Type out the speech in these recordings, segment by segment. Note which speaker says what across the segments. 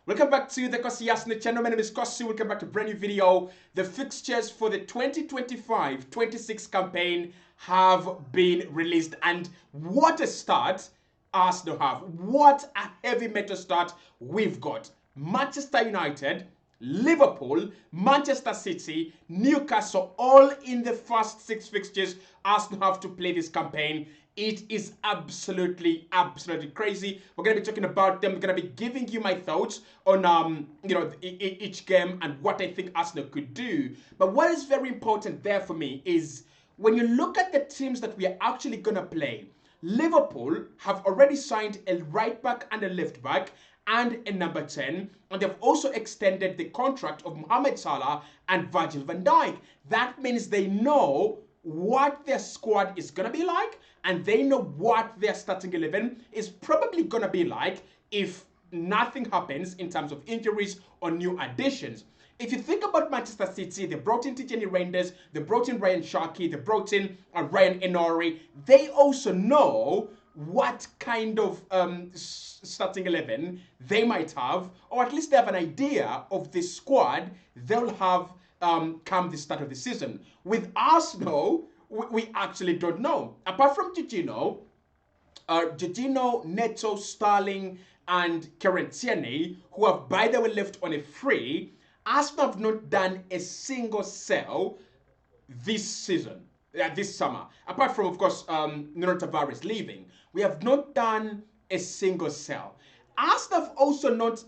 Speaker 1: Welcome back to the Cossy channel. My name is Cossy. Welcome back to a brand new video. The fixtures for the 2025-26 campaign have been released, and what a start Arsenal have. What a heavy metal start we've got. Manchester United, Liverpool, Manchester City, Newcastle, all in the first 6 fixtures Arsenal have to play this campaign. It is absolutely crazy. We're going to be talking about them. We're going to be giving you my thoughts on each game and what I think Arsenal could do. But what is very important there for me is when you look at the teams that we are actually going to play, Liverpool have already signed a right back and a left back and a number 10, and they've also extended the contract of Mohamed Salah and Virgil van Dijk. That means they know what their squad is going to be like, and they know what their starting 11 is probably going to be like if nothing happens in terms of injuries or new additions. If you think about Manchester City, they brought in Tijani Reinders, they brought in Ryan Sharkey, they brought in Ryan Enori. They also know what kind of starting 11 they might have, or at least they have an idea of the squad they'll have come the start of the season. With Arsenal, we actually don't know. Apart from Jorginho, Neto, Sterling, and Kieran Tierney, who have, by the way, left on a free, Arsenal have not done a single sell this season, this summer. Apart from, of course, Nuno Tavares leaving, we have not done a single sell. Arsenal have also not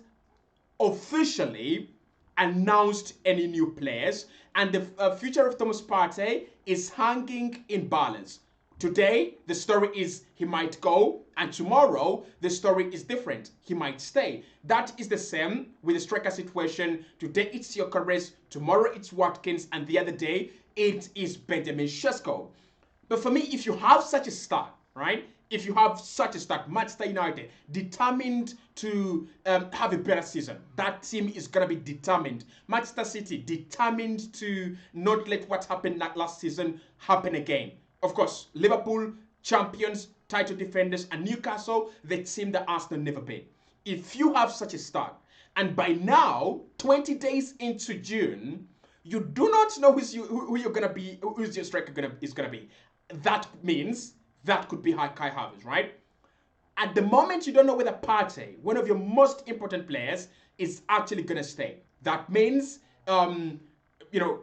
Speaker 1: officially announced any new players, and the future of Thomas Partey is hanging in balance. Today, the story is he might go, and tomorrow, the story is different. He might stay. That is the same with the striker situation. Today, it's Gyökeres, tomorrow, it's Watkins, and the other day, it is Benjamin Sesko. But for me, if you have such a start, right? If you have such a start, Manchester United, determined to have a better season. That team is going to be determined. Manchester City, determined to not let what happened last season happen again. Of course, Liverpool, champions, title defenders, and Newcastle, the team that Arsenal never beat. If you have such a start, and by now, 20 days into June, you do not know who you're going to be, who's your striker is going to be. That means that could be Kai Havertz, right? At the moment, you don't know whether Partey, one of your most important players, is actually going to stay. That means, you're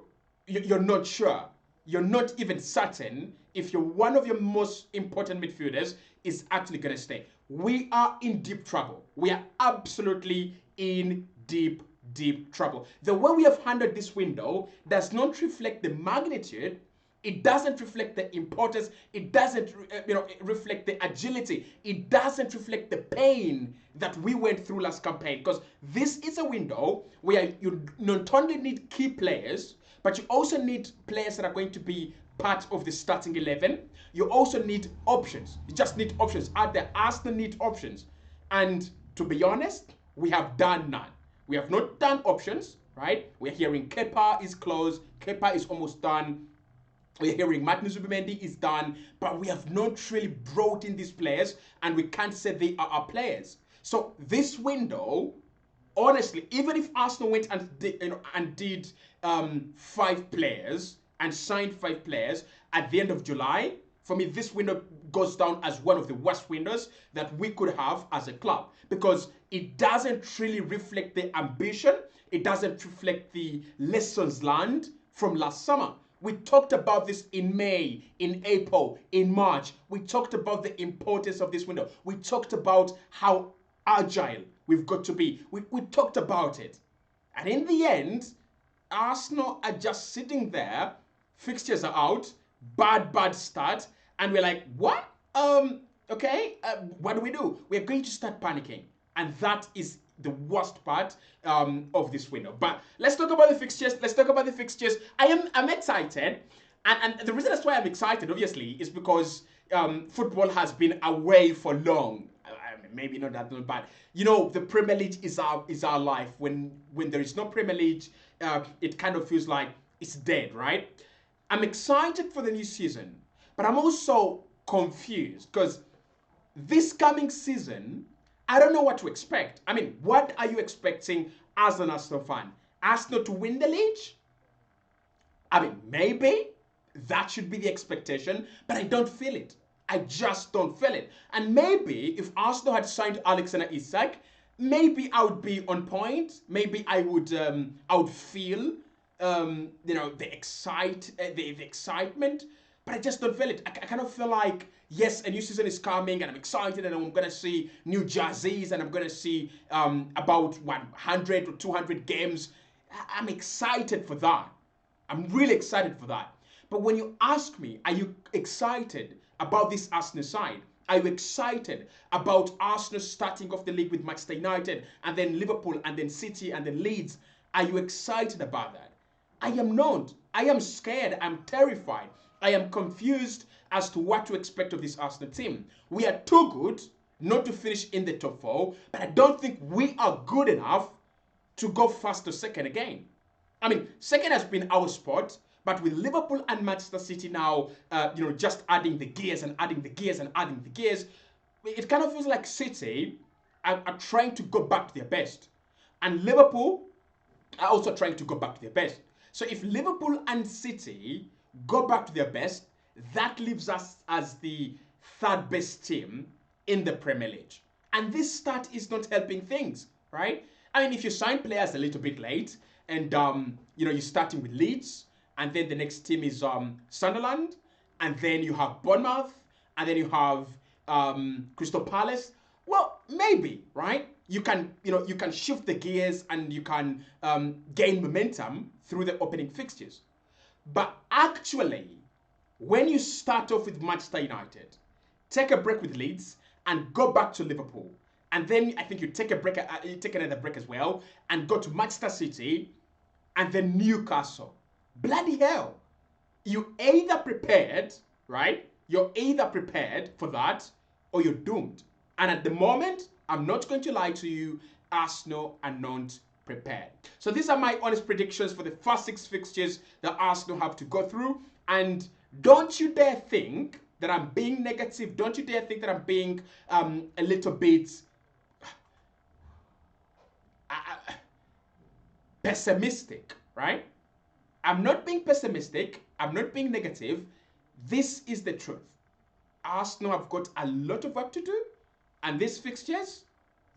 Speaker 1: not sure. You're not even certain if one of your most important midfielders is actually going to stay. We are in deep trouble. We are absolutely in deep trouble. The way we have handled this window does not reflect the magnitude. It doesn't reflect the importance. It doesn't, reflect the agility. It doesn't reflect the pain that we went through last campaign. Because this is a window where you not only need key players, but you also need players that are going to be part of the starting 11. You also need options. You just need options out there. Arsenal need options. And to be honest, we have done none. We have not done options, right? We're hearing Kepa is close. Kepa is almost done. We're hearing Martin Zubimendi is done, but we have not really brought in these players, and we can't say they are our players. So this window, honestly, even if Arsenal went and did 5 players and signed 5 players at the end of July, for me, this window goes down as one of the worst windows that we could have as a club, because it doesn't really reflect the ambition. It doesn't reflect the lessons learned from last summer. We talked about this in May, in April, in March. We talked about the importance of this window. We talked about how agile we've got to be. We talked about it. And in the end, Arsenal are just sitting there. Fixtures are out. Bad start. And we're like, what? Okay, what do? We're going to start panicking. And that is the worst part of this window. But let's talk about the fixtures. I'm excited, and the reason that's why I'm excited, obviously, is because football has been away for long. Maybe not that long, but the Premier League is our life. When there is no Premier League, it kind of feels like it's dead, right? I'm excited for the new season, but I'm also confused because this coming season, I don't know what to expect. I mean, what are you expecting as an Arsenal fan? Arsenal to win the league? I mean, maybe that should be the expectation, but I don't feel it. I just don't feel it. And maybe if Arsenal had signed Alexander Isak, maybe I would be on point. Maybe I would feel, the excitement. But I just don't feel it. I kind of feel like, yes, a new season is coming, and I'm excited, and I'm gonna see new jerseys, and I'm gonna see about 100 or 200 games. I'm excited for that. I'm really excited for that. But when you ask me, are you excited about this Arsenal side? Are you excited about Arsenal starting off the league with Manchester United and then Liverpool and then City and then Leeds? Are you excited about that? I am not. I am scared. I'm terrified. I am confused as to what to expect of this Arsenal team. We are too good not to finish in the top four, but I don't think we are good enough to go first to second again. I mean, second has been our spot, but with Liverpool and Manchester City now, just adding the gears and adding the gears and adding the gears, it kind of feels like City are trying to go back to their best. And Liverpool are also trying to go back to their best. So if Liverpool and City go back to their best, that leaves us as the third best team in the Premier League. And this start is not helping things, right? I mean, if you sign players a little bit late, and you're starting with Leeds, and then the next team is Sunderland, and then you have Bournemouth, and then you have Crystal Palace. Well, maybe, right? You can shift the gears and you can gain momentum through the opening fixtures. But actually, when you start off with Manchester United, take a break with Leeds, and go back to Liverpool, and then I think you take another break as well, and go to Manchester City, and then Newcastle. Bloody hell. You either prepared, right? You're either prepared for that, or you're doomed. And at the moment, I'm not going to lie to you, Arsenal are not prepared. So these are my honest predictions for the first 6 fixtures that Arsenal have to go through. And don't you dare think that I'm being negative. Don't you dare think that I'm being a little bit pessimistic, right? I'm not being pessimistic. I'm not being negative. This is the truth. Arsenal have got a lot of work to do, and these fixtures,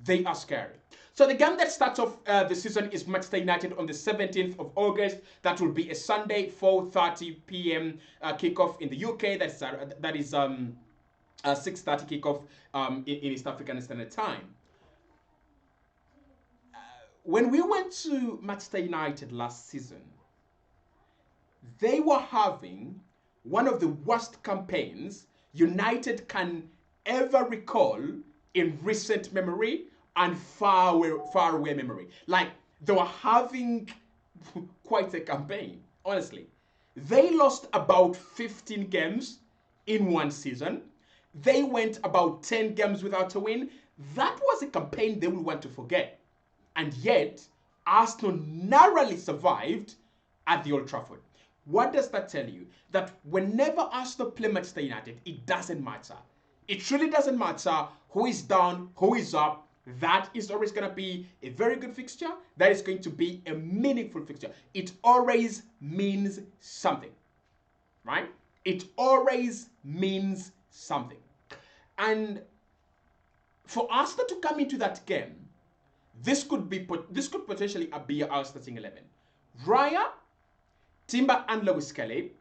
Speaker 1: they are scary. So the game that starts off the season is Manchester United on the 17th of August. That will be a Sunday, 4:30 p.m. Kickoff in the UK. That is 6:30 kickoff in East African Standard Time. When we went to Manchester United last season, they were having one of the worst campaigns United can ever recall in recent memory and far away memory. Like, they were having quite a campaign, honestly. They lost about 15 games in one season. They went about 10 games without a win. That was a campaign they would want to forget. And yet, Arsenal narrowly survived at the Old Trafford. What does that tell you? That whenever Arsenal play Manchester United, it doesn't matter. It really doesn't matter who is down, who is up. That is always going to be a very good fixture. That is going to be a meaningful fixture. It always means something, right? It always means something. And for Arsenal to come into that game, this could potentially be our starting 11. Raya, Timber and Lewis Kelly,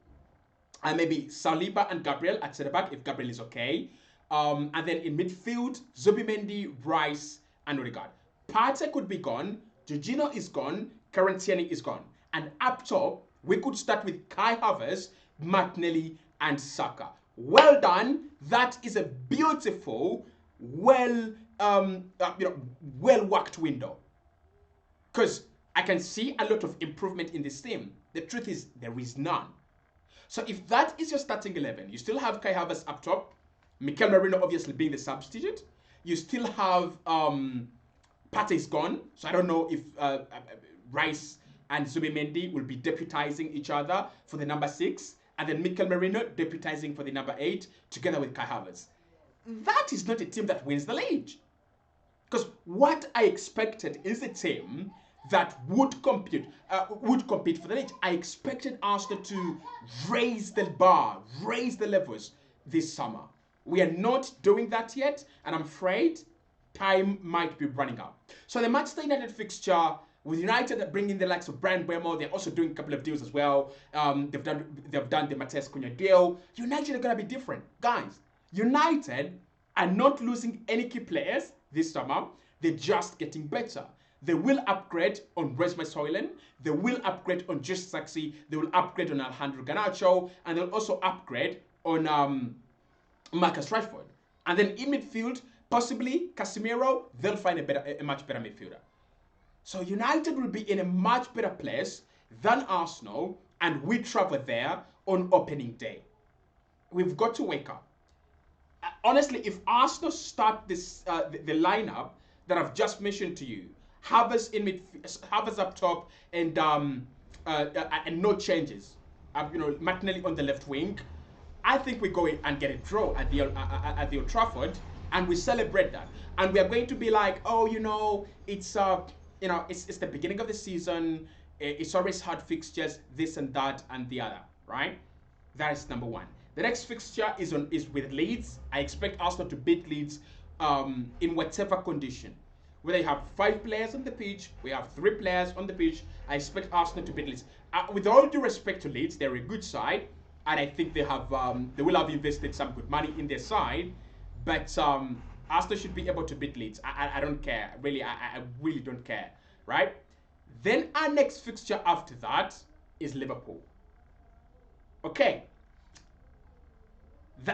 Speaker 1: and maybe Saliba and Gabriel at centre back if Gabriel is okay. And then in midfield, Zubimendi, Rice, and Odegaard. Partey could be gone. Jorginho is gone. Kvaratskhelia is gone. And up top, we could start with Kai Havertz, Martinelli, and Saka. Well done. That is a beautiful, well worked window. Because I can see a lot of improvement in this team. The truth is, there is none. So if that is your starting 11, you still have Kai Havertz up top, Mikel Merino obviously being the substitute. You still have Partey is gone, so I don't know if Rice and Zubimendi will be deputizing each other for the number 6, and then Mikel Merino deputizing for the number 8, together with Kai Havertz. That is not a team that wins the league. Because what I expected is a team that would compete for the league. I expected Arsenal to raise the bar, raise the levels this summer. We are not doing that yet, and I'm afraid time might be running out. So the Manchester United fixture with United bringing the likes of Brian Bremer, they're also doing a couple of deals as well. They've done the Mateus Cunha deal. United are gonna be different, guys. United are not losing any key players this summer. They're just getting better. They will upgrade on Rasmus Højlund. They will upgrade on Just Saxy. They will upgrade on Alejandro Garnacho, and they'll also upgrade on Marcus Rashford. And then in midfield, possibly Casemiro, they'll find a much better midfielder. So United will be in a much better place than Arsenal, and we travel there on opening day. We've got to wake up. Honestly, if Arsenal start this the lineup that I've just mentioned to you, Havertz in Havertz up top, and no changes, Martinelli on the left wing, I think we go and get a draw at the Old Trafford, and we celebrate that. And we are going to be like, oh, it's it's the beginning of the season. It's always hard fixtures, this and that and the other, right? That is number one. The next fixture is with Leeds. I expect Arsenal to beat Leeds in whatever condition. Whether you have 5 players on the pitch, we have 3 players on the pitch, I expect Arsenal to beat Leeds. With all due respect to Leeds, they're a good side, and I think they will have invested some good money in their side, but Arsenal should be able to beat Leeds. I don't care. Really, I really don't care, right? Then our next fixture after that is Liverpool. Okay.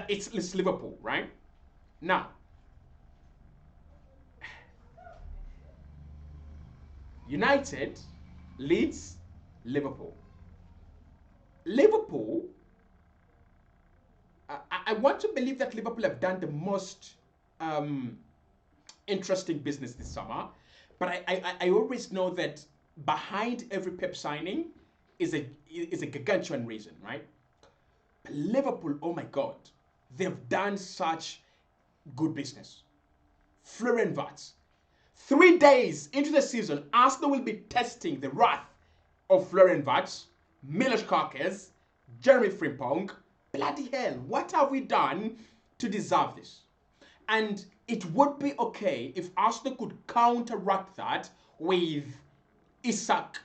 Speaker 1: It's Liverpool, right? Now, United, Leeds, Liverpool. Liverpool, I want to believe that Liverpool have done the most interesting business this summer, but I always know that behind every Pep signing is a gargantuan reason, right? But Liverpool, oh my God, they've done such good business. Florian Wirtz. 3 days into the season, Arsenal will be testing the wrath of Florian Wirtz, Milos Kerkez, Jeremy Frimpong. Bloody hell, what have we done to deserve this? And it would be okay if Arsenal could counteract that with Isak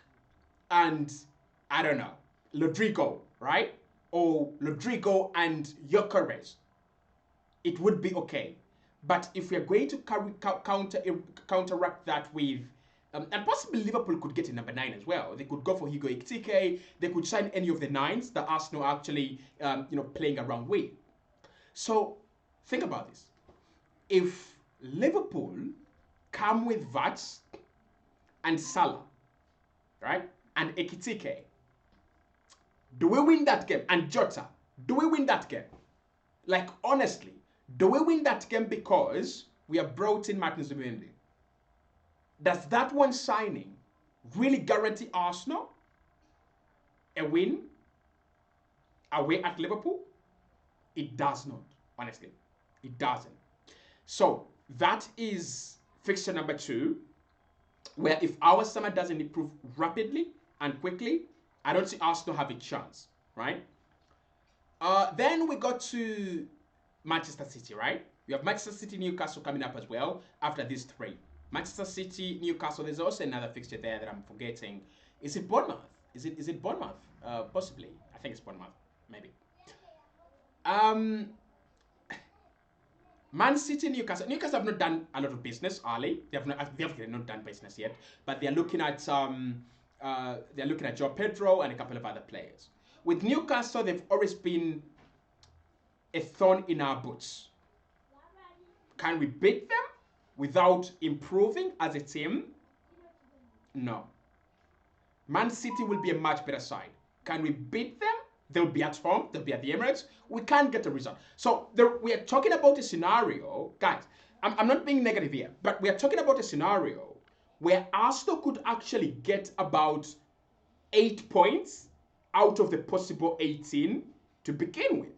Speaker 1: and, I don't know, Rodrigo, right? Or Rodrigo and Gyökeres. It would be okay. But if we're going to counteract that with, and possibly Liverpool could get a number 9 as well. They could go for Hugo Ekitike. They could sign any of the 9s that Arsenal are actually, playing around with. So think about this. If Liverpool come with Wirtz and Salah, right, and Ekitike, do we win that game? And Jota, do we win that game? Like, honestly, do we win that game because we have brought in Martin Zubimendi? Does that one signing really guarantee Arsenal a win away at Liverpool? It does not, honestly. It doesn't. So that is fixture number 2, where if our summer doesn't improve rapidly and quickly, I don't see Arsenal have a chance, right? Then we got to Manchester City, right? We have Manchester City, Newcastle coming up as well after these 3. Manchester City, Newcastle. There's also another fixture there that I'm forgetting. Is it Bournemouth? Is it Bournemouth? Possibly. I think it's Bournemouth. Maybe. Man City, Newcastle. Newcastle have not done a lot of business early. They've not done business yet, but they're looking at Joao Pedro and a couple of other players. With Newcastle, they've always been a thorn in our boots. Can we beat them without improving as a team? No. Man City will be a much better side. Can we beat them? They'll be at home. They'll be at the Emirates. We can't get a result. So we are talking about a scenario, guys. I'm not being negative here, but we are talking about a scenario where Arsenal could actually get about 8 points out of the possible 18 to begin with.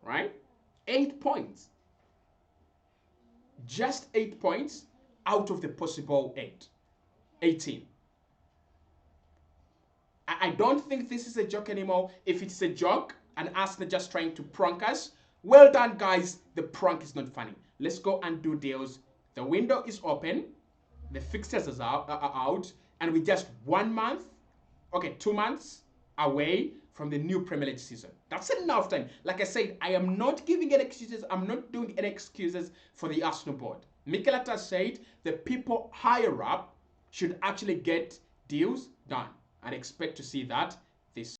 Speaker 1: Right? 8 points. just 8 points out of the possible 18. I don't think this is a joke anymore. If it's a joke and Arsenal just trying to prank us, well done, guys. The prank is not funny. Let's go and do deals. The window is open. The fixtures are out. And we're just 1 month, okay, 2 months away from the new Premier League season. That's enough time. Like I said, I am not giving any excuses. I'm not doing any excuses for the Arsenal board. Mikel Arteta said the people higher up should actually get deals done. And expect to see that